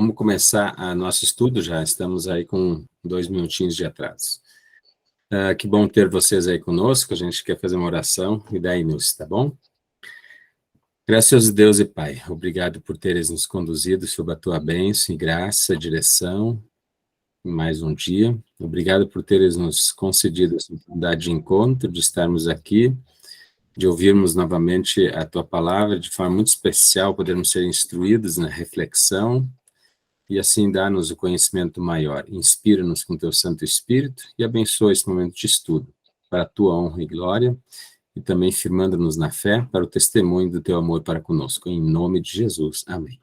Vamos começar a nosso estudo, já estamos aí com 2 minutinhos de atraso. Que bom ter vocês aí conosco, a gente quer fazer uma oração e dar início, tá bom? Graças a Deus e Pai, obrigado por teres nos conduzido sob a tua bênção e graça, direção, em mais um dia. Obrigado por teres nos concedido essa oportunidade de encontro, de estarmos aqui, de ouvirmos novamente a tua palavra, de forma muito especial, podermos ser instruídos na reflexão, e assim dá-nos o conhecimento maior. Inspira-nos com teu Santo Espírito e abençoa esse momento de estudo, para a tua honra e glória, e também firmando-nos na fé para o testemunho do teu amor para conosco. Em nome de Jesus. Amém.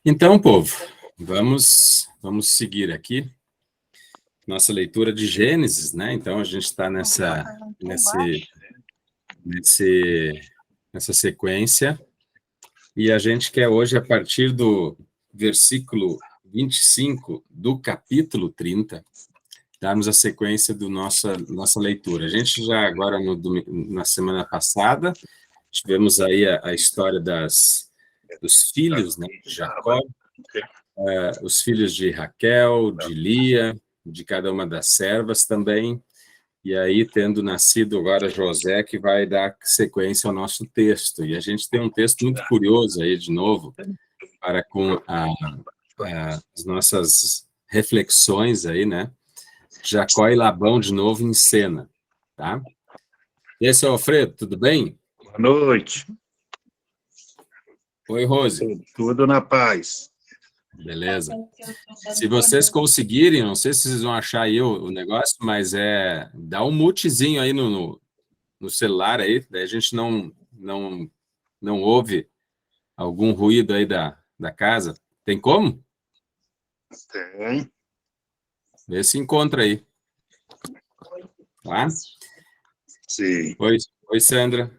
Então, povo, vamos seguir aqui nossa leitura de Gênesis, né? Então, a gente está nessa sequência. E a gente quer hoje, a partir do versículo 25 do capítulo 30, darmos a sequência da nossa leitura. A gente já agora, na semana passada, tivemos aí a história dos filhos, né, de Jacó, os filhos de Raquel, de Lia, de cada uma das servas também, e aí tendo nascido agora José, que vai dar sequência ao nosso texto. E a gente tem um texto muito curioso aí, de novo, para com as nossas reflexões aí, né? Jacó e Labão de novo em cena, tá? E aí, seu Alfredo, tudo bem? Boa noite. Oi, Rose. Tudo na paz. Beleza. Se vocês conseguirem, não sei se vocês vão achar aí o negócio, mas dá um mutezinho aí no celular aí, daí a gente não ouve algum ruído aí da casa. Tem como? Tem. Vê se encontra aí. Tá? Sim. Oi, Sandra.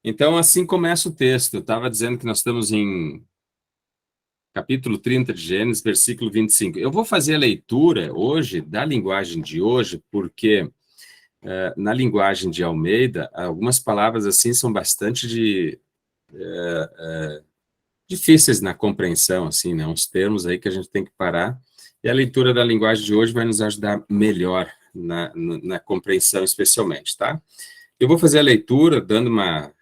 Então, assim começa o texto. Eu estava dizendo que nós estamos em capítulo 30 de Gênesis, versículo 25. Eu vou fazer a leitura hoje, da linguagem de hoje, porque na linguagem de Almeida, algumas palavras assim são bastante difíceis na compreensão, assim, né? Uns termos aí que a gente tem que parar. E a leitura da linguagem de hoje vai nos ajudar melhor na compreensão, especialmente, tá? Eu vou fazer a leitura, dando uma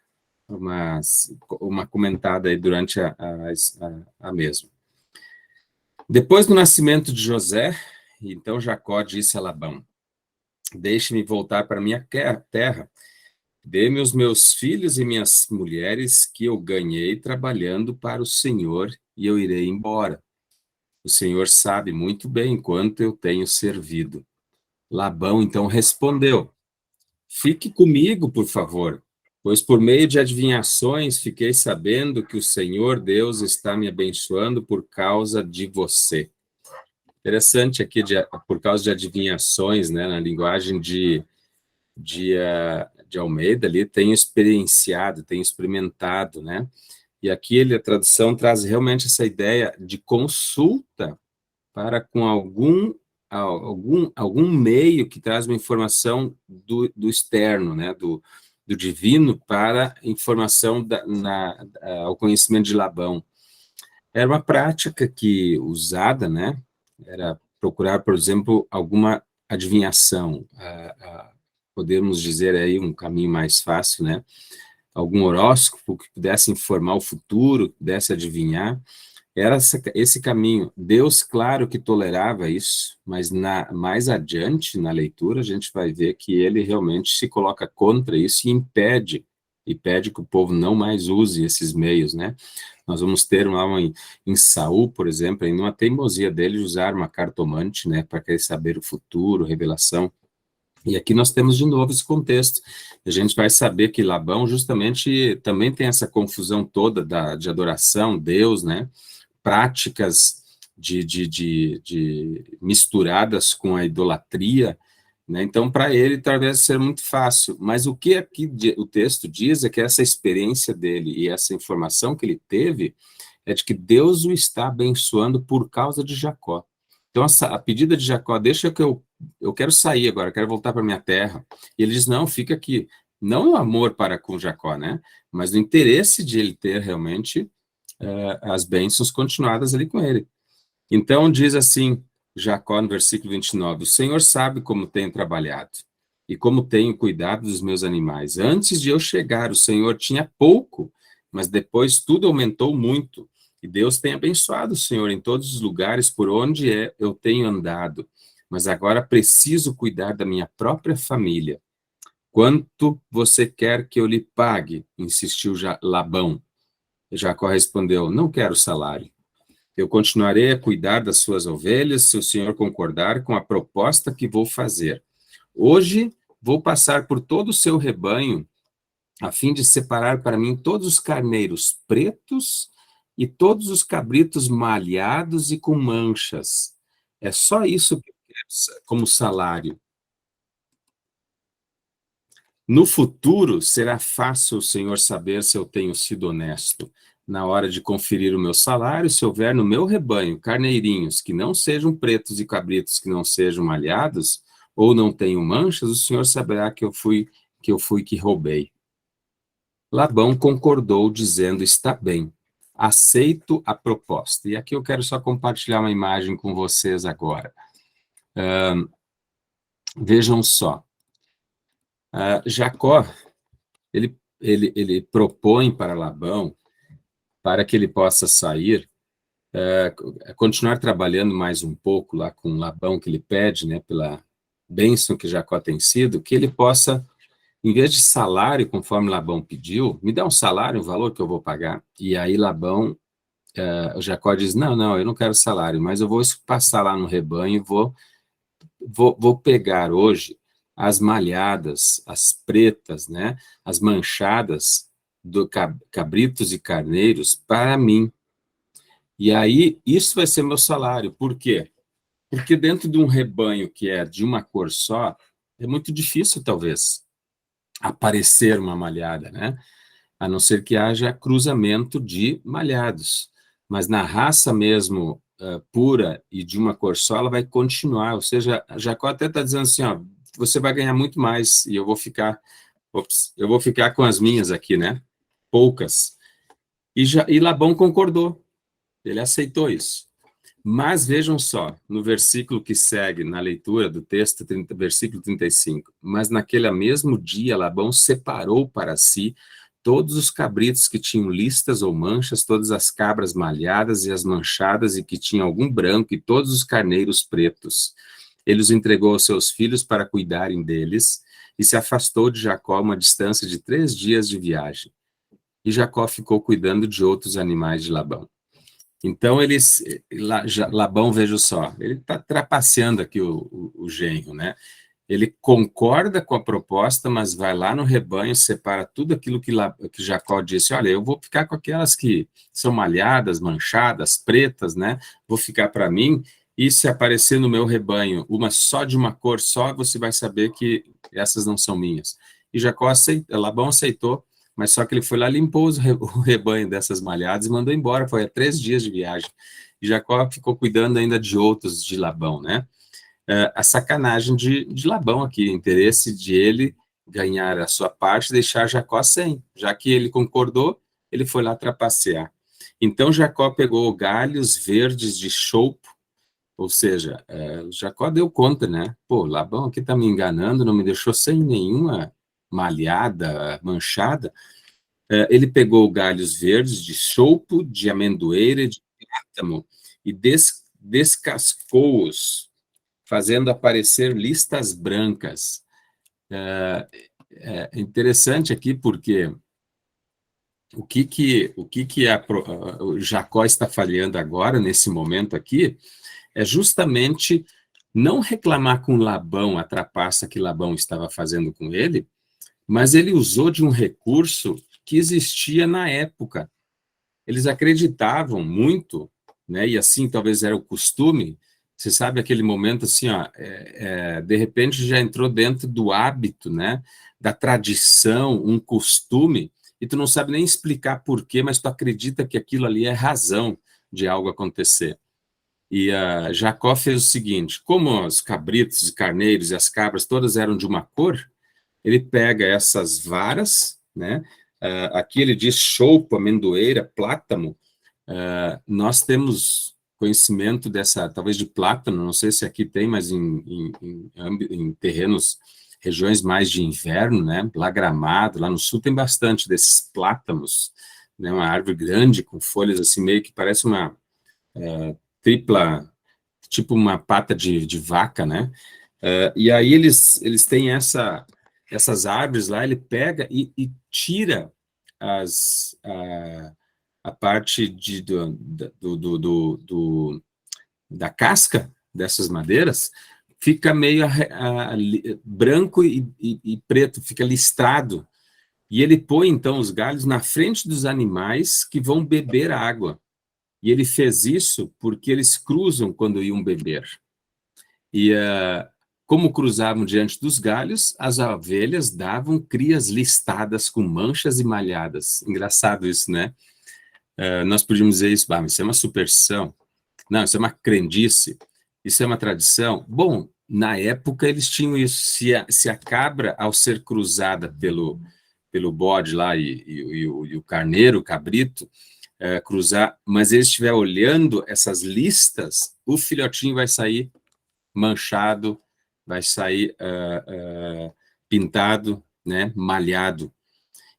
comentada aí durante a mesma. Depois do nascimento de José, então Jacó disse a Labão: deixe-me voltar para minha terra, dê-me os meus filhos e minhas mulheres que eu ganhei trabalhando para o Senhor, e eu irei embora. O Senhor sabe muito bem quanto eu tenho servido. Labão então respondeu: fique comigo, por favor, pois por meio de adivinhações fiquei sabendo que o Senhor Deus está me abençoando por causa de você. Interessante aqui, por causa de adivinhações, né, na linguagem de Almeida, ali, tem experienciado, tem experimentado, né? E aqui a tradução traz realmente essa ideia de consulta para com algum meio que traz uma informação do externo, né, do divino para informação ao conhecimento de Labão. Era uma prática usada, né, era procurar, por exemplo, alguma adivinhação, podemos dizer aí um caminho mais fácil, né, algum horóscopo que pudesse informar o futuro, pudesse adivinhar. Era esse caminho. Deus, claro que tolerava isso, mas mais adiante na leitura a gente vai ver que ele realmente se coloca contra isso e pede que o povo não mais use esses meios, né? Nós vamos ter em Saul, por exemplo, em uma teimosia dele de usar uma cartomante, né, para querer saber o futuro, revelação. E aqui nós temos de novo esse contexto. A gente vai saber que Labão justamente também tem essa confusão toda de adoração, Deus, né? Práticas misturadas com a idolatria, né? Então, para ele, talvez seja muito fácil, mas o que aqui o texto diz é que essa experiência dele e essa informação que ele teve é de que Deus o está abençoando por causa de Jacó. Então, a pedida de Jacó: deixa que eu quero sair agora, eu quero voltar para minha terra. E ele diz: não, fica aqui. Não o amor para com Jacó, né? Mas o interesse de ele ter realmente as bênçãos continuadas ali com ele. Então, diz assim, Jacó, no versículo 29, o Senhor sabe como tenho trabalhado e como tenho cuidado dos meus animais. Antes de eu chegar, o Senhor tinha pouco, mas depois tudo aumentou muito. E Deus tem abençoado o Senhor em todos os lugares por onde eu tenho andado. Mas agora preciso cuidar da minha própria família. Quanto você quer que eu lhe pague? Insistiu Labão. Jacó respondeu, não quero salário. Eu continuarei a cuidar das suas ovelhas se o senhor concordar com a proposta que vou fazer. Hoje vou passar por todo o seu rebanho, a fim de separar para mim todos os carneiros pretos e todos os cabritos malhados e com manchas. É só isso que eu quero como salário. No futuro, será fácil o Senhor saber se eu tenho sido honesto. Na hora de conferir o meu salário, se houver no meu rebanho carneirinhos que não sejam pretos e cabritos que não sejam malhados, ou não tenham manchas, o Senhor saberá que eu fui que roubei. Labão concordou, dizendo, está bem, aceito a proposta. E aqui eu quero só compartilhar uma imagem com vocês agora. Vejam só. Jacó, ele propõe para Labão, para que ele possa sair, continuar trabalhando mais um pouco lá com Labão, que ele pede, né, pela bênção que Jacó tem sido, que ele possa, em vez de salário, conforme Labão pediu, me dá um salário, um valor que eu vou pagar. E aí Jacó diz, não, eu não quero salário, mas eu vou passar lá no rebanho e vou pegar hoje as malhadas, as pretas, né, as manchadas do cabritos e carneiros para mim. E aí, isso vai ser meu salário. Por quê? Porque dentro de um rebanho que é de uma cor só, é muito difícil, talvez, aparecer uma malhada, né? A não ser que haja cruzamento de malhados. Mas na raça mesmo, pura e de uma cor só, ela vai continuar. Ou seja, Jacó até está dizendo assim, ó, você vai ganhar muito mais e eu vou ficar com as minhas aqui, né? Poucas. E Labão concordou. Ele aceitou isso. Mas vejam só, no versículo que segue, na leitura do texto, versículo 35, mas naquele mesmo dia Labão separou para si todos os cabritos que tinham listas ou manchas, todas as cabras malhadas e as manchadas e que tinham algum branco e todos os carneiros pretos. Ele os entregou aos seus filhos para cuidarem deles e se afastou de Jacó uma distância de 3 dias de viagem. E Jacó ficou cuidando de outros animais de Labão. Então, Labão, veja só, ele está trapaceando aqui o genro, né? Ele concorda com a proposta, mas vai lá no rebanho, separa tudo aquilo que Jacó disse, olha, eu vou ficar com aquelas que são malhadas, manchadas, pretas, né? Vou ficar para mim, e se aparecer no meu rebanho uma só de uma cor só, você vai saber que essas não são minhas. E Labão aceitou, mas só que ele foi lá, limpou o rebanho dessas malhadas e mandou embora, foi a 3 dias de viagem. E Jacó ficou cuidando ainda de outros de Labão, né? A sacanagem de Labão aqui, interesse de ele ganhar a sua parte e deixar Jacó sem. Já que ele concordou, ele foi lá trapacear. Então Jacó pegou galhos verdes de choupo, ou seja, Jacó deu conta, né? Pô, Labão aqui está me enganando, não me deixou sem nenhuma malhada, manchada. Ele pegou galhos verdes de choupo, de amendoeira e de plátano e descascou-os, fazendo aparecer listas brancas. É interessante aqui porque o que o Jacó está falhando agora, nesse momento aqui, é justamente não reclamar com Labão a trapaça que Labão estava fazendo com ele, mas ele usou de um recurso que existia na época. Eles acreditavam muito, né, e assim talvez era o costume. Você sabe aquele momento assim, ó, de repente já entrou dentro do hábito, né, da tradição, um costume, e tu não sabe nem explicar por quê, mas tu acredita que aquilo ali é razão de algo acontecer. E Jacó fez o seguinte, como os cabritos e carneiros e as cabras todas eram de uma cor, ele pega essas varas, né, aqui ele diz choupo, amendoeira, plátano, Nós temos conhecimento dessa, talvez de plátano, não sei se aqui tem, mas em terrenos, regiões mais de inverno, né, lá Gramado, lá no sul tem bastante desses plátanos, né, uma árvore grande com folhas assim, meio que parece uma tripla, tipo uma pata de vaca, né, e aí eles têm essas árvores lá, ele pega e tira a parte da casca dessas madeiras, fica meio branco e preto, fica listado. E ele põe, então, os galhos na frente dos animais que vão beber água. E ele fez isso porque eles cruzam quando iam beber. E como cruzavam diante dos galhos, as ovelhas davam crias listadas com manchas e malhadas. Engraçado isso, né? Nós podíamos dizer isso, isso é uma superstição. Não, isso é uma crendice. Isso é uma tradição. Bom, na época eles tinham isso. Se a cabra, ao ser cruzada pelo bode lá e o carneiro, o cabrito, cruzar, mas ele estiver olhando essas listas, o filhotinho vai sair manchado, vai sair pintado, né, malhado.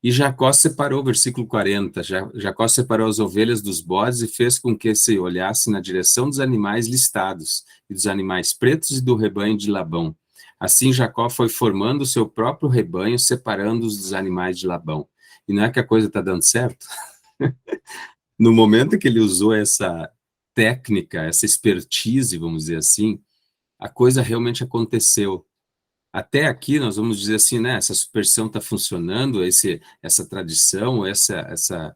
E Jacó separou, versículo 40, Jacó separou as ovelhas dos bodes e fez com que se olhasse na direção dos animais listados, e dos animais pretos e do rebanho de Labão. Assim Jacó foi formando o seu próprio rebanho, separando-os dos animais de Labão. E não é que a coisa está dando certo? No momento que ele usou essa técnica, essa expertise, vamos dizer assim, a coisa realmente aconteceu. Até aqui nós vamos dizer assim, né? Essa superstição está funcionando, essa tradição, essa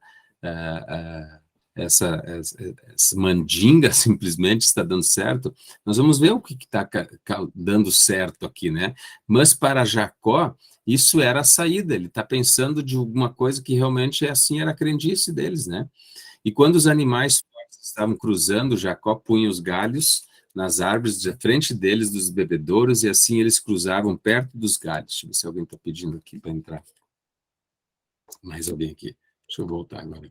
mandinga simplesmente está dando certo. Nós vamos ver o que está dando certo aqui, né? Mas para Jacó isso era a saída. Ele está pensando de alguma coisa que realmente é assim, era a crendice deles, né? E quando os animais estavam cruzando, Jacó punha os galhos nas árvores de frente deles, dos bebedouros, e assim eles cruzavam perto dos galhos. Deixa eu ver se alguém está pedindo aqui para entrar. Mais alguém aqui. Deixa eu voltar agora.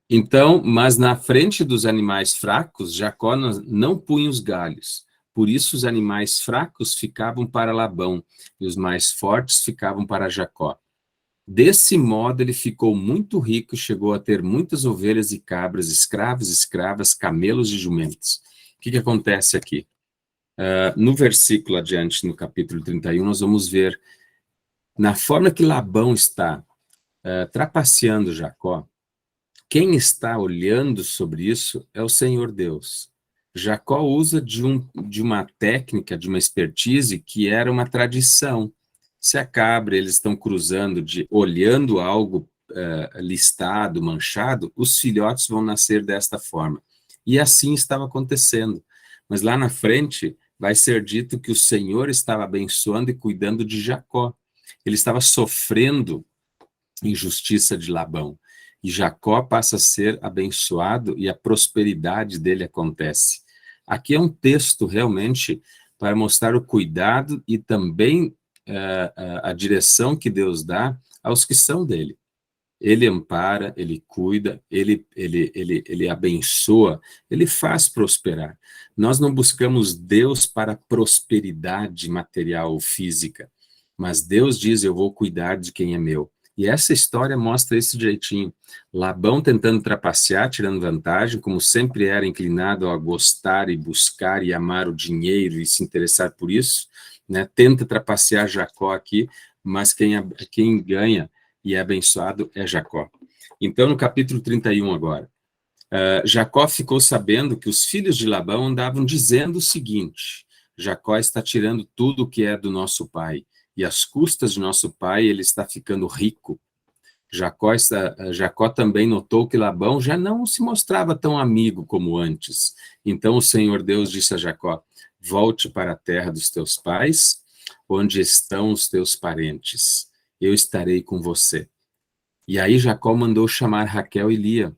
Então, mas na frente dos animais fracos, Jacó não punha os galhos. Por isso os animais fracos ficavam para Labão, e os mais fortes ficavam para Jacó. Desse modo, ele ficou muito rico e chegou a ter muitas ovelhas e cabras, escravos, escravas, camelos e jumentos. O que acontece aqui? No versículo adiante, no capítulo 31, nós vamos ver, na forma que Labão está trapaceando Jacó, quem está olhando sobre isso é o Senhor Deus. Jacó usa de uma técnica, de uma expertise que era uma tradição. Se a cabra, eles estão cruzando, olhando algo listado, manchado, os filhotes vão nascer desta forma. E assim estava acontecendo. Mas lá na frente vai ser dito que o Senhor estava abençoando e cuidando de Jacó. Ele estava sofrendo injustiça de Labão. E Jacó passa a ser abençoado e a prosperidade dele acontece. Aqui é um texto realmente para mostrar o cuidado e também a direção que Deus dá aos que são dele. Ele ampara, ele cuida, ele abençoa, ele faz prosperar. Nós não buscamos Deus para prosperidade material ou física, mas Deus diz, eu vou cuidar de quem é meu. E essa história mostra esse jeitinho. Labão tentando trapacear, tirando vantagem, como sempre era inclinado a gostar e buscar e amar o dinheiro e se interessar por isso, né? Tenta trapacear Jacó aqui, mas quem ganha e é abençoado é Jacó. Então, no capítulo 31 agora, Jacó ficou sabendo que os filhos de Labão andavam dizendo o seguinte, Jacó está tirando tudo o que é do nosso pai, e às custas de nosso pai ele está ficando rico. Jacó também notou que Labão já não se mostrava tão amigo como antes. Então o Senhor Deus disse a Jacó, volte para a terra dos teus pais, onde estão os teus parentes. Eu estarei com você. E aí Jacó mandou chamar Raquel e Lia,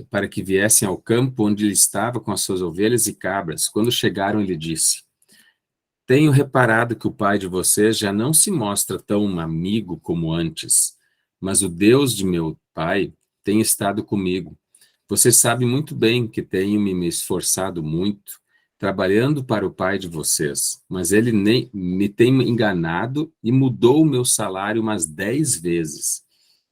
para que viessem ao campo onde ele estava com as suas ovelhas e cabras. Quando chegaram, ele disse, tenho reparado que o pai de vocês já não se mostra tão amigo como antes, mas o Deus de meu pai tem estado comigo. Você sabe muito bem que tenho me esforçado muito, trabalhando para o pai de vocês, mas ele nem me tem enganado e mudou o meu salário umas 10 vezes.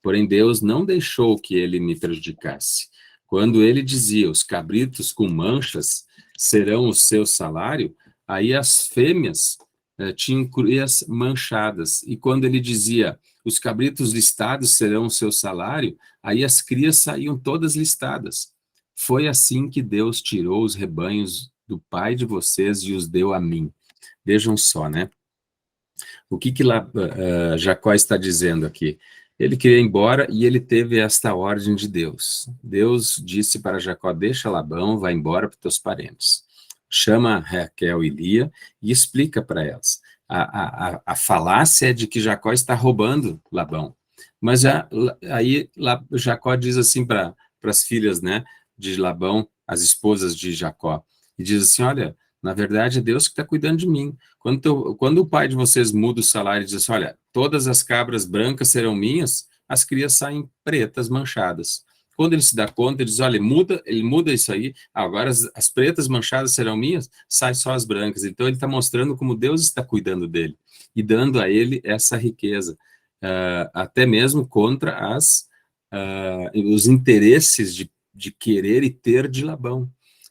Porém, Deus não deixou que ele me prejudicasse. Quando ele dizia, os cabritos com manchas serão o seu salário, aí as fêmeas tinham crias manchadas. E quando ele dizia, os cabritos listados serão o seu salário, aí as crias saíam todas listadas. Foi assim que Deus tirou os rebanhos do pai de vocês e os deu a mim. Vejam só, né? O que lá Jacó está dizendo aqui? Ele queria ir embora e ele teve esta ordem de Deus. Deus disse para Jacó, deixa Labão, vai embora para os teus parentes. Chama Raquel e Lia e explica para elas. A falácia é de que Jacó está roubando Labão. Mas aí Jacó diz assim para as filhas, né, de Labão, as esposas de Jacó, e diz assim, olha, na verdade é Deus que está cuidando de mim. Quando o pai de vocês muda o salário e diz assim, olha, todas as cabras brancas serão minhas, as crias saem pretas, manchadas. Quando ele se dá conta, ele diz, olha, ele muda isso aí, agora as pretas manchadas serão minhas, sai só as brancas. Então ele está mostrando como Deus está cuidando dele e dando a ele essa riqueza, até mesmo contra os interesses de querer e ter de Labão.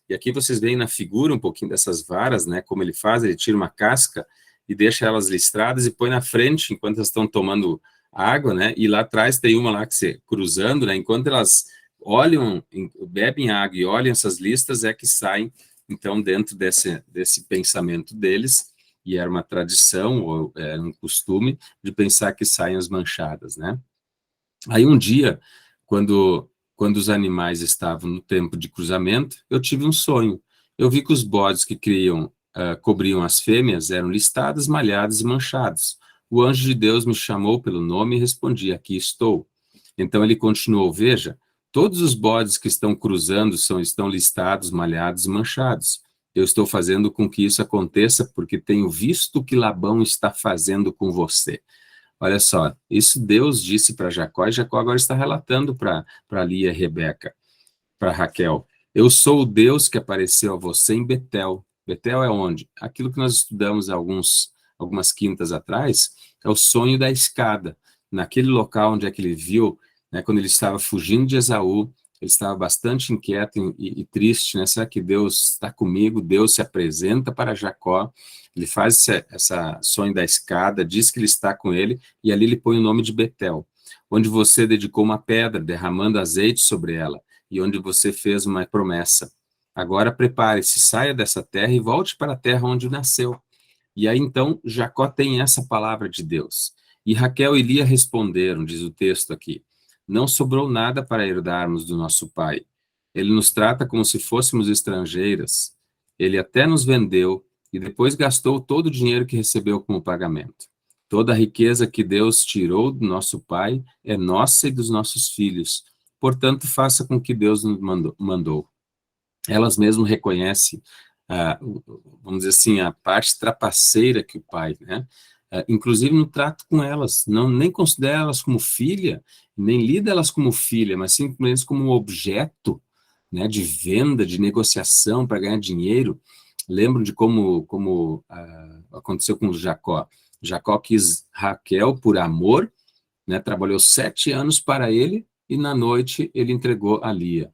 E aqui vocês veem na figura um pouquinho dessas varas, né? Como ele faz, ele tira uma casca e deixa elas listradas e põe na frente enquanto elas estão tomando água, né? E lá atrás tem uma lá que se cruzando, né? Enquanto elas olham, bebem água e olham essas listas, é que saem, então, dentro desse pensamento deles, e era uma tradição, ou era um costume, de pensar que saem as manchadas, né? Aí um dia, quando os animais estavam no tempo de cruzamento, eu tive um sonho. Eu vi que os bodes que cobriam as fêmeas eram listados, malhados e manchados. O anjo de Deus me chamou pelo nome e respondi, aqui estou. Então ele continuou, veja, todos os bodes que estão cruzando estão listados, malhados e manchados. Eu estou fazendo com que isso aconteça porque tenho visto o que Labão está fazendo com você. Olha só, isso Deus disse para Jacó, e Jacó agora está relatando para Lia e Rebeca, para Raquel. Eu sou o Deus que apareceu a você em Betel. Betel é onde? Aquilo que nós estudamos algumas quintas atrás, é o sonho da escada. Naquele local onde é que ele viu, né, quando ele estava fugindo de Esaú, ele estava bastante inquieto e triste, né? Será que Deus está comigo? Deus se apresenta para Jacó, ele faz essa sonho da escada, diz que ele está com ele, e ali ele põe o nome de Betel, onde você dedicou uma pedra, derramando azeite sobre ela, e onde você fez uma promessa. Agora prepare-se, saia dessa terra e volte para a terra onde nasceu. E aí então Jacó tem essa palavra de Deus. E Raquel e Lia responderam, diz o texto aqui, não sobrou nada para herdarmos do nosso pai. Ele nos trata como se fôssemos estrangeiras. Ele até nos vendeu e depois gastou todo o dinheiro que recebeu como pagamento. Toda a riqueza que Deus tirou do nosso pai é nossa e dos nossos filhos. Portanto, faça com que Deus nos mandou. Elas mesmo reconhecem, vamos dizer assim, a parte trapaceira que o pai, né? Inclusive no trato com elas, nem considera elas como filha, nem lida elas como filha, mas simplesmente como um objeto, né, de venda, de negociação para ganhar dinheiro. Lembram de como aconteceu com Jacó. Jacó quis Raquel por amor, né, trabalhou 7 anos para ele, e na noite ele entregou a Lia,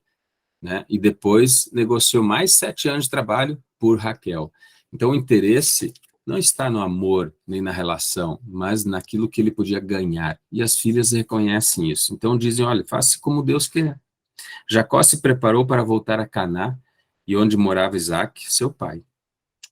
né, e depois negociou mais 7 anos de trabalho por Raquel. Então o interesse não está no amor, nem na relação, mas naquilo que ele podia ganhar. E as filhas reconhecem isso. Então dizem, olha, faça como Deus quer. Jacó se preparou para voltar a Canaã, e onde morava Isaque, seu pai.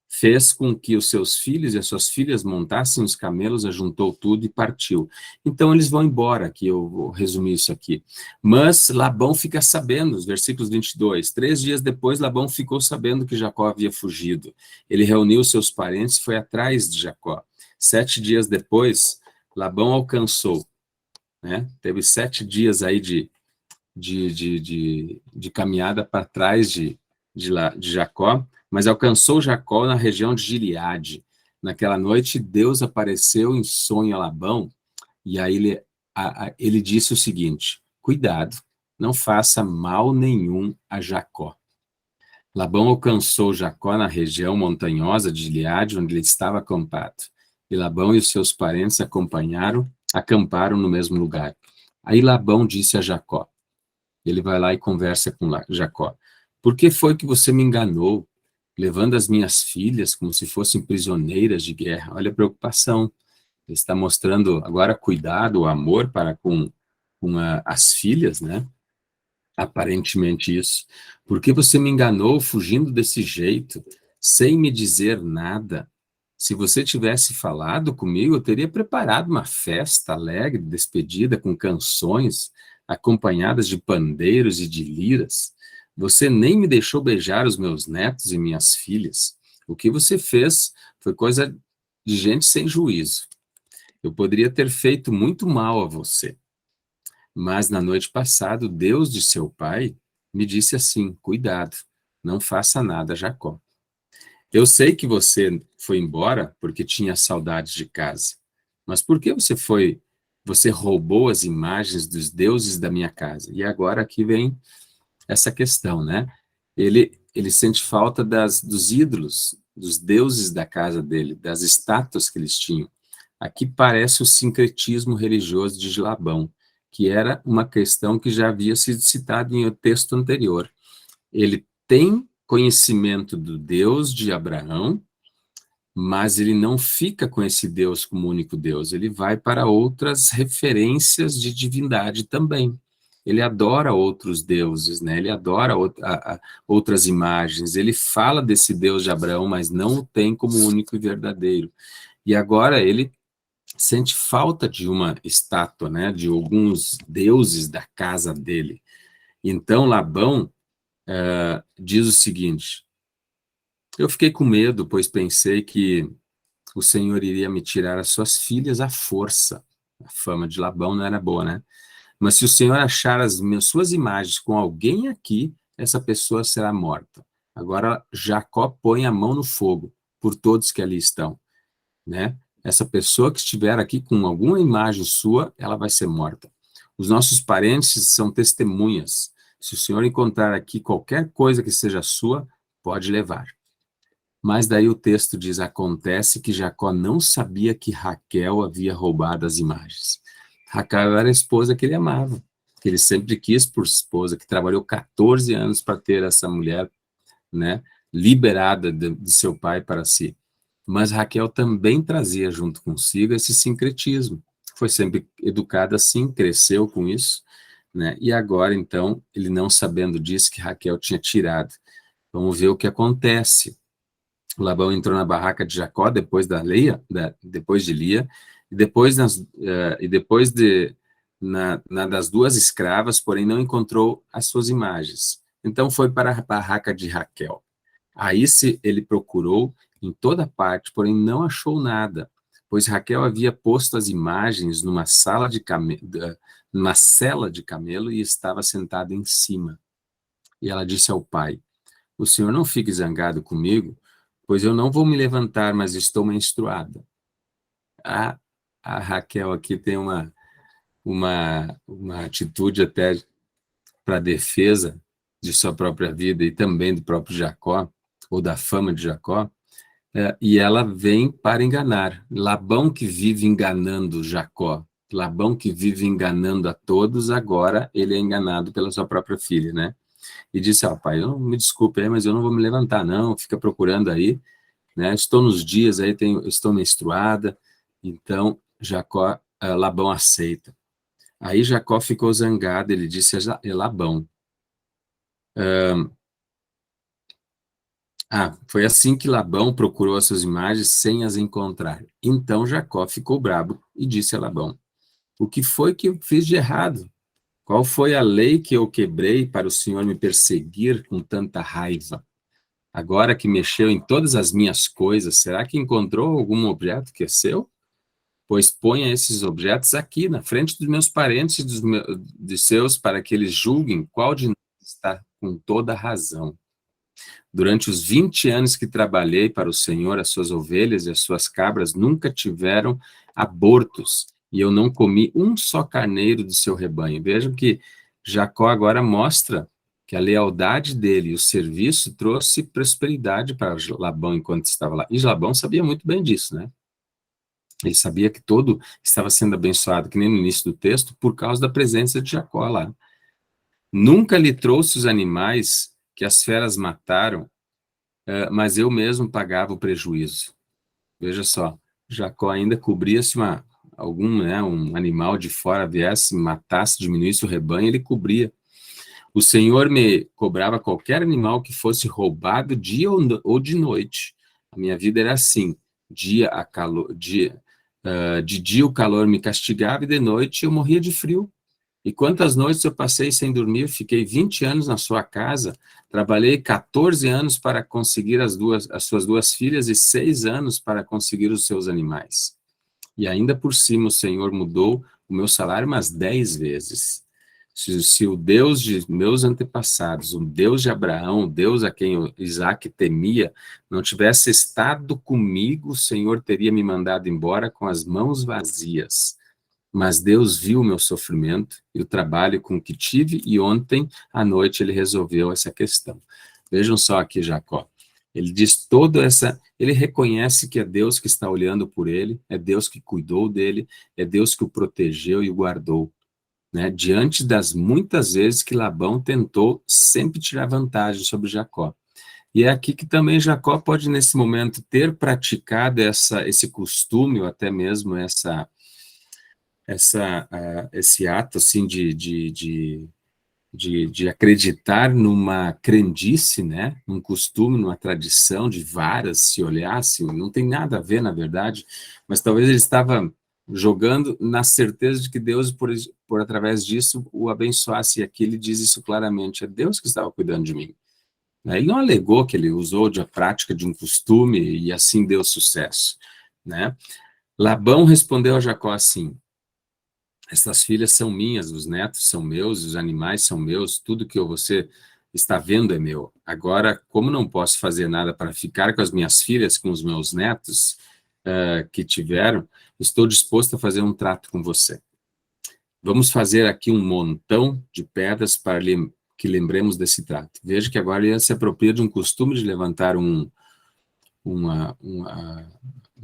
Fez com que os seus filhos e as suas filhas montassem os camelos, ajuntou tudo e partiu. Então eles vão embora, aqui eu vou resumir isso aqui. Mas Labão fica sabendo, os versículos 22, 3 dias depois Labão ficou sabendo que Jacó havia fugido. Ele reuniu seus parentes e foi atrás de Jacó. 7 dias depois, Labão alcançou, né? Teve 7 dias aí de caminhada para trás de Jacó, mas alcançou Jacó na região de Gileade. Naquela noite, Deus apareceu em sonho a Labão, e aí ele disse o seguinte, cuidado, não faça mal nenhum a Jacó. Labão alcançou Jacó na região montanhosa de Gileade, onde ele estava acampado. E Labão e os seus parentes acamparam no mesmo lugar. Aí Labão disse a Jacó, ele vai lá e conversa com Jacó, por que foi que você me enganou, levando as minhas filhas como se fossem prisioneiras de guerra? Olha a preocupação. Ele está mostrando agora cuidado, o amor para com as filhas, né? Aparentemente isso. Por que você me enganou fugindo desse jeito, sem me dizer nada? Se você tivesse falado comigo, eu teria preparado uma festa alegre, despedida, com canções, acompanhadas de pandeiros e de liras. Você nem me deixou beijar os meus netos e minhas filhas. O que você fez foi coisa de gente sem juízo. Eu poderia ter feito muito mal a você. Mas na noite passada, o Deus de seu pai me disse assim, cuidado, não faça nada a Jacó. Eu sei que você foi embora porque tinha saudades de casa. Mas por que você roubou as imagens dos deuses da minha casa? E agora aqui vem essa questão, né? Ele sente falta dos ídolos, dos deuses da casa dele, das estátuas que eles tinham. Aqui parece o sincretismo religioso de Labão, que era uma questão que já havia sido citada em o texto anterior. Ele tem conhecimento do Deus de Abraão, mas ele não fica com esse Deus como único Deus, ele vai para outras referências de divindade também. Ele adora outros deuses, né? Ele adora outras imagens, ele fala desse Deus de Abraão, mas não o tem como único e verdadeiro. E agora ele sente falta de uma estátua, né? De alguns deuses da casa dele. Então Labão diz o seguinte, eu fiquei com medo, pois pensei que o Senhor iria me tirar as suas filhas à força. A fama de Labão não era boa, né? Mas se o Senhor achar suas imagens com alguém aqui, essa pessoa será morta. Agora Jacó põe a mão no fogo por todos que ali estão, né? Essa pessoa que estiver aqui com alguma imagem sua, ela vai ser morta. Os nossos parentes são testemunhas. Se o Senhor encontrar aqui qualquer coisa que seja sua, pode levar. Mas daí o texto diz, acontece que Jacó não sabia que Raquel havia roubado as imagens. Raquel era a esposa que ele amava, que ele sempre quis por esposa, que trabalhou 14 anos para ter essa mulher, né, liberada de seu pai para si. Mas Raquel também trazia junto consigo esse sincretismo. Foi sempre educada assim, cresceu com isso, né? E agora, então, ele não sabendo disso, que Raquel tinha tirado. Vamos ver o que acontece. Labão entrou na barraca de Jacó depois depois de Lia, e depois das duas escravas, porém não encontrou as suas imagens. Então foi para a barraca de Raquel. Aí ele procurou em toda parte, porém não achou nada, pois Raquel havia posto as imagens numa cela de camelo e estava sentada em cima. E ela disse ao pai, o senhor não fique zangado comigo, pois eu não vou me levantar, mas estou menstruada. A Raquel aqui tem uma atitude até para defesa de sua própria vida e também do próprio Jacó, ou da fama de Jacó, e ela vem para enganar. Labão que vive enganando Jacó, Labão que vive enganando a todos, agora ele é enganado pela sua própria filha, né? E disse, pai, me desculpe aí, mas eu não vou me levantar não, fica procurando aí, né? Estou nos dias aí, estou menstruada, então Labão aceita. Aí Jacó ficou zangado, ele disse a Labão, foi assim que Labão procurou as suas imagens sem as encontrar. Então Jacó ficou bravo e disse a Labão, o que foi que eu fiz de errado? Qual foi a lei que eu quebrei para o Senhor me perseguir com tanta raiva? Agora que mexeu em todas as minhas coisas, será que encontrou algum objeto que é seu? Pois ponha esses objetos aqui, na frente dos meus parentes e de seus, para que eles julguem qual de nós está com toda a razão. Durante os 20 anos que trabalhei para o Senhor, as suas ovelhas e as suas cabras nunca tiveram abortos, e eu não comi um só carneiro do seu rebanho. Vejam que Jacó agora mostra que a lealdade dele e o serviço trouxe prosperidade para Labão enquanto estava lá. E Labão sabia muito bem disso, né? Ele sabia que todo estava sendo abençoado, que nem no início do texto, por causa da presença de Jacó lá. Nunca lhe trouxe os animais que as feras mataram, mas eu mesmo pagava o prejuízo. Veja só, Jacó ainda cobria se algum, né, um animal de fora viesse, matasse, diminuísse o rebanho, ele cobria. O Senhor me cobrava qualquer animal que fosse roubado dia ou de noite. A minha vida era assim, de dia o calor me castigava e de noite eu morria de frio. E quantas noites eu passei sem dormir? Fiquei 20 anos na sua casa, trabalhei 14 anos para conseguir as suas duas filhas e 6 anos para conseguir os seus animais. E ainda por cima o Senhor mudou o meu salário umas 10 vezes. Se o Deus de meus antepassados, o Deus de Abraão, o Deus a quem Isaac temia, não tivesse estado comigo, o Senhor teria me mandado embora com as mãos vazias. Mas Deus viu o meu sofrimento e o trabalho com que tive, e ontem à noite ele resolveu essa questão. Vejam só aqui Jacó. Ele diz ele reconhece que é Deus que está olhando por ele, é Deus que cuidou dele, é Deus que o protegeu e o guardou, né? Diante das muitas vezes que Labão tentou sempre tirar vantagem sobre Jacó. E é aqui que também Jacó pode, nesse momento, ter praticado esse costume, ou até mesmo esse ato assim, de acreditar numa crendice, né? Num costume, numa tradição de varas, se olhasse, não tem nada a ver, na verdade, mas talvez ele estava jogando na certeza de que Deus, por através disso, o abençoasse, e aqui ele diz isso claramente, é Deus que estava cuidando de mim. Ele não alegou que ele usou a prática de um costume e assim deu sucesso, né? Labão respondeu a Jacó assim: essas filhas são minhas, os netos são meus, os animais são meus, tudo que você está vendo é meu. Agora, como não posso fazer nada para ficar com as minhas filhas, com os meus netos que tiveram, estou disposto a fazer um trato com você. Vamos fazer aqui um montão de pedras para que lembremos desse trato. Veja que agora ele se apropria de um costume de levantar um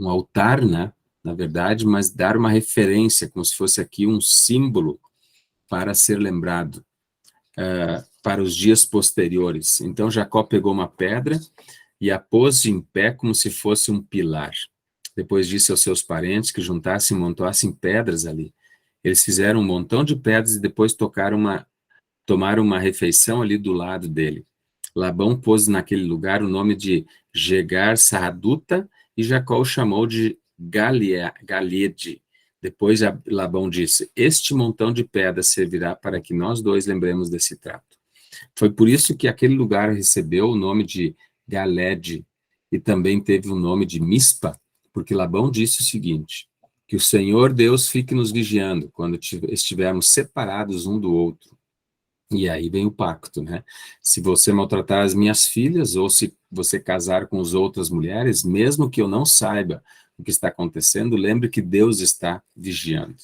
altar, né? Na verdade, mas dar uma referência, como se fosse aqui um símbolo para ser lembrado para os dias posteriores. Então, Jacó pegou uma pedra e a pôs em pé como se fosse um pilar. Depois disse aos seus parentes que juntassem e montassem pedras ali. Eles fizeram um montão de pedras e depois tomaram uma refeição ali do lado dele. Labão pôs naquele lugar o nome de Jegar-Sahaduta e Jacó o chamou de Galeede. Depois Labão disse: este montão de pedras servirá para que nós dois lembremos desse trato. Foi por isso que aquele lugar recebeu o nome de Galeede e também teve o nome de Mispa, porque Labão disse o seguinte: que o Senhor Deus fique nos vigiando quando estivermos separados um do outro. E aí vem o pacto, né? Se você maltratar as minhas filhas, ou se você casar com as outras mulheres, mesmo que eu não saiba o que está acontecendo, lembre que Deus está vigiando.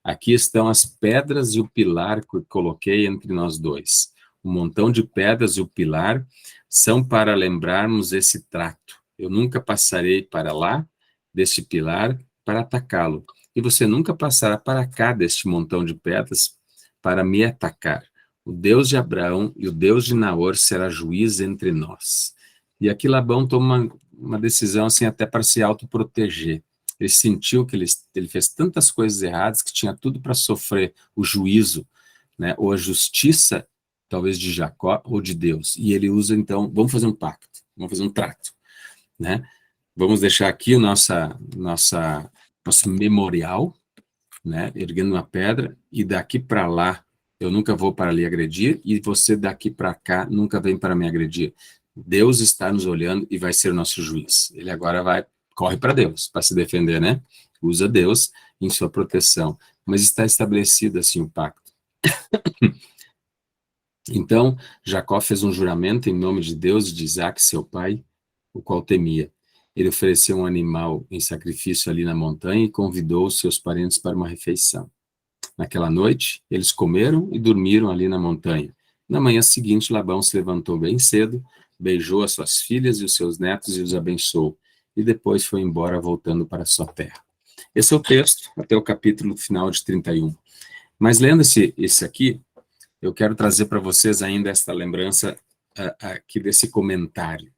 Aqui estão as pedras e o pilar que eu coloquei entre nós dois. Um montão de pedras e o pilar são para lembrarmos esse trato. Eu nunca passarei para lá deste pilar para atacá-lo, e você nunca passará para cá deste montão de pedras para me atacar. O Deus de Abraão e o Deus de Naor será juiz entre nós. E aqui Labão toma uma decisão assim até para se autoproteger. Ele sentiu que ele fez tantas coisas erradas que tinha tudo para sofrer o juízo, né, ou a justiça, talvez de Jacó ou de Deus. E ele usa então, vamos fazer um pacto, vamos fazer um trato, né? Vamos deixar aqui o nosso memorial, né, erguendo uma pedra, e daqui para lá eu nunca vou para lhe agredir, e você daqui para cá nunca vem para me agredir. Deus está nos olhando e vai ser o nosso juiz. Ele agora corre para Deus para se defender, né? Usa Deus em sua proteção. Mas está estabelecido assim o pacto. Então, Jacó fez um juramento em nome de Deus e de Isaac, seu pai, o qual temia. Ele ofereceu um animal em sacrifício ali na montanha e convidou os seus parentes para uma refeição. Naquela noite, eles comeram e dormiram ali na montanha. Na manhã seguinte, Labão se levantou bem cedo, beijou as suas filhas e os seus netos e os abençoou, e depois foi embora voltando para sua terra. Esse é o texto, até o capítulo final de 31. Mas lendo esse aqui, eu quero trazer para vocês ainda esta lembrança aqui desse comentário.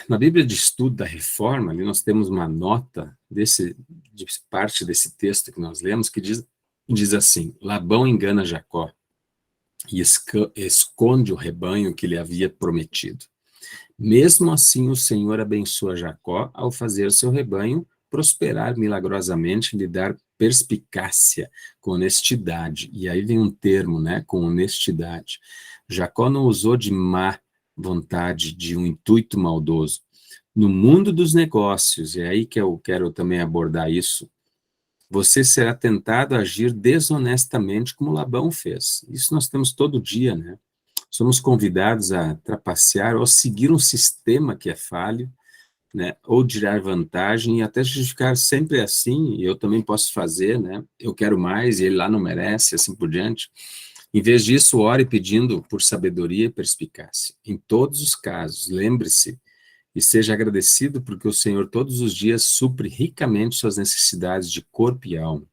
Na Bíblia de Estudo da Reforma, ali nós temos uma nota de parte desse texto que nós lemos, que diz assim: Labão engana Jacó e esconde o rebanho que lhe havia prometido. Mesmo assim, o Senhor abençoa Jacó ao fazer seu rebanho prosperar milagrosamente, lhe dar perspicácia, com honestidade. E aí vem um termo, né, com honestidade. Jacó não usou de má vontade, de um intuito maldoso. No mundo dos negócios, é aí que eu quero também abordar isso, você será tentado a agir desonestamente como Labão fez. Isso nós temos todo dia, né? Somos convidados a trapacear ou seguir um sistema que é falho, né? Ou tirar vantagem e até justificar sempre assim, e eu também posso fazer, né? Eu quero mais e ele lá não merece, assim por diante. Em vez disso, ore pedindo por sabedoria e perspicácia. Em todos os casos, lembre-se e seja agradecido porque o Senhor todos os dias supre ricamente suas necessidades de corpo e alma.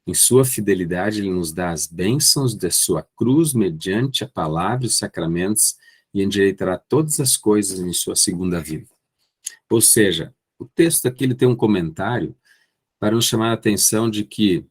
Em sua fidelidade, ele nos dá as bênçãos de sua cruz mediante a palavra e os sacramentos e endireitará todas as coisas em sua segunda vida. Ou seja, o texto aqui ele tem um comentário para nos chamar a atenção de que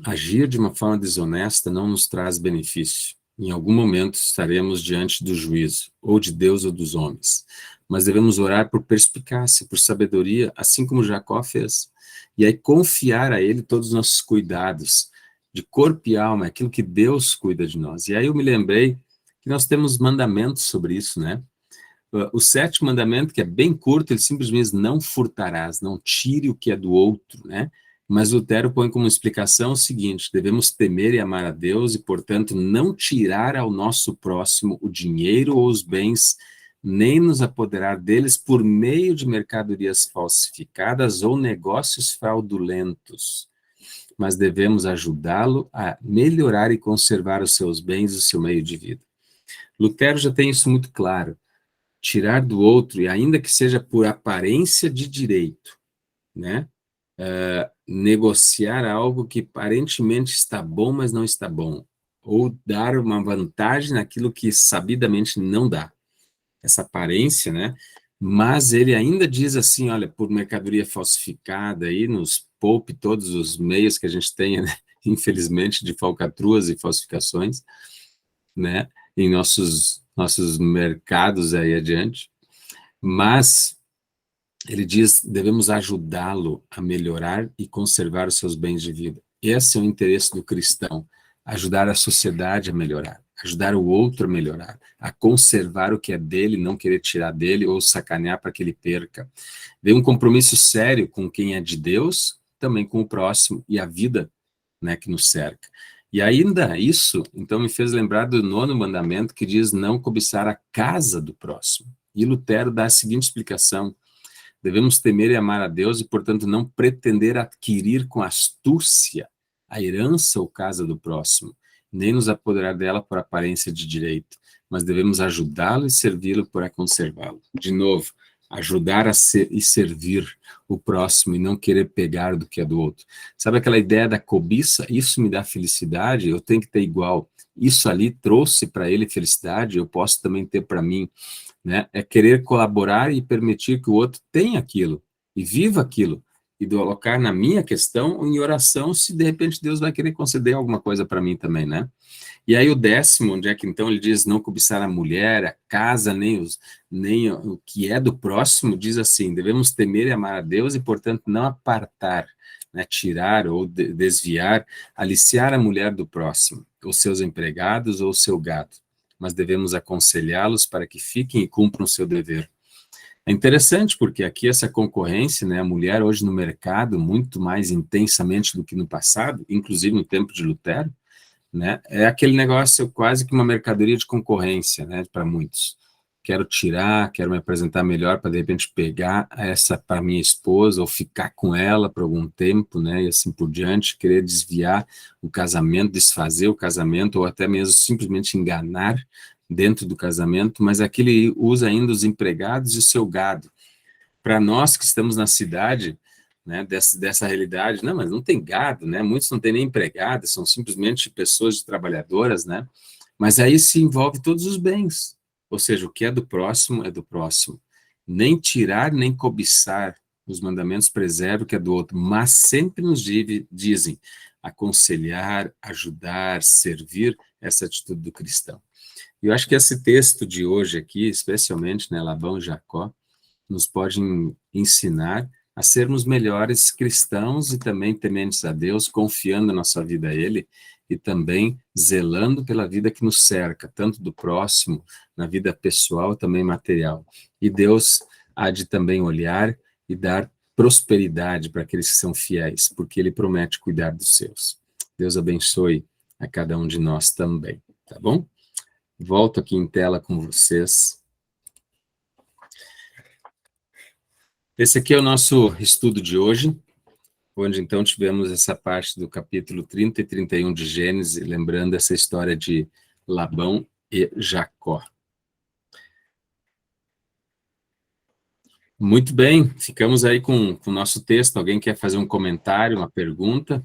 agir de uma forma desonesta não nos traz benefício. Em algum momento estaremos diante do juízo, ou de Deus ou dos homens. Mas devemos orar por perspicácia, por sabedoria, assim como Jacó fez. E aí confiar a ele todos os nossos cuidados, de corpo e alma, aquilo que Deus cuida de nós. E aí eu me lembrei que nós temos mandamentos sobre isso, né? O sétimo mandamento, que é bem curto, ele simplesmente diz, não furtarás, não tire o que é do outro, né? Mas Lutero põe como explicação o seguinte: devemos temer e amar a Deus e, portanto, não tirar ao nosso próximo o dinheiro ou os bens, nem nos apoderar deles por meio de mercadorias falsificadas ou negócios fraudulentos, mas devemos ajudá-lo a melhorar e conservar os seus bens e o seu meio de vida. Lutero já tem isso muito claro. Tirar do outro, e ainda que seja por aparência de direito, né? Negociar algo que aparentemente está bom, mas não está bom, ou dar uma vantagem naquilo que sabidamente não dá, essa aparência, né? Mas ele ainda diz assim, olha, por mercadoria falsificada, aí nos poupe todos os meios que a gente tenha, né? Infelizmente, de falcatruas e falsificações, né? Em nossos mercados aí adiante, mas ele diz, devemos ajudá-lo a melhorar e conservar os seus bens de vida. Esse é o interesse do cristão, ajudar a sociedade a melhorar, ajudar o outro a melhorar, a conservar o que é dele, não querer tirar dele ou sacanear para que ele perca. Vem um compromisso sério com quem é de Deus, também com o próximo e a vida, né, que nos cerca. E ainda isso, então, me fez lembrar do 9º mandamento, que diz não cobiçar a casa do próximo. E Lutero dá a seguinte explicação: devemos temer e amar a Deus e, portanto, não pretender adquirir com astúcia a herança ou casa do próximo, nem nos apoderar dela por aparência de direito, mas devemos ajudá-lo e servi-lo para conservá-lo. De novo, ajudar a ser e servir o próximo e não querer pegar do que é do outro. Sabe aquela ideia da cobiça? Isso me dá felicidade, eu tenho que ter igual. Isso ali trouxe para ele felicidade, eu posso também ter para mim. Né? É querer colaborar e permitir que o outro tenha aquilo e viva aquilo e colocar na minha questão em oração se de repente Deus vai querer conceder alguma coisa para mim também, né? E aí o 10º, onde é que então ele diz não cobiçar a mulher, a casa, nem o que é do próximo, diz assim, devemos temer e amar a Deus e, portanto, não apartar, né, tirar ou desviar, aliciar a mulher do próximo, os seus empregados ou o seu gado, mas devemos aconselhá-los para que fiquem e cumpram o seu dever. É interessante porque aqui essa concorrência, né, a mulher hoje no mercado, muito mais intensamente do que no passado, inclusive no tempo de Lutero, né, é aquele negócio quase que uma mercadoria de concorrência, né, para muitos. quero tirar, quero me apresentar melhor para de repente pegar essa para minha esposa ou ficar com ela por algum tempo, né, e assim por diante, querer desviar o casamento, desfazer o casamento ou até mesmo simplesmente enganar dentro do casamento, mas aqui ele usa ainda os empregados e o seu gado. Para nós que estamos na cidade, né, dessa realidade, não, mas não tem gado, né, muitos não têm nem empregados, são simplesmente pessoas trabalhadoras, né, mas aí se envolve todos os bens, ou seja, o que é do próximo é do próximo. Nem tirar, nem cobiçar, os mandamentos preservam o que é do outro, mas sempre nos dizem aconselhar, ajudar, servir, essa atitude do cristão. E eu acho que esse texto de hoje aqui, especialmente, né, Labão e Jacó, nos pode ensinar a sermos melhores cristãos e também tementes a Deus, confiando a nossa vida a Ele e também zelando pela vida que nos cerca, tanto do próximo, na vida pessoal, também material. E Deus há de também olhar e dar prosperidade para aqueles que são fiéis, porque Ele promete cuidar dos seus. Deus abençoe a cada um de nós também, tá bom? Volto aqui em tela com vocês. Esse aqui é o nosso estudo de hoje, onde então tivemos essa parte do capítulo 30 e 31 de Gênesis, lembrando essa história de Labão e Jacó. Muito bem, ficamos aí com o nosso texto. Alguém quer fazer um comentário, uma pergunta?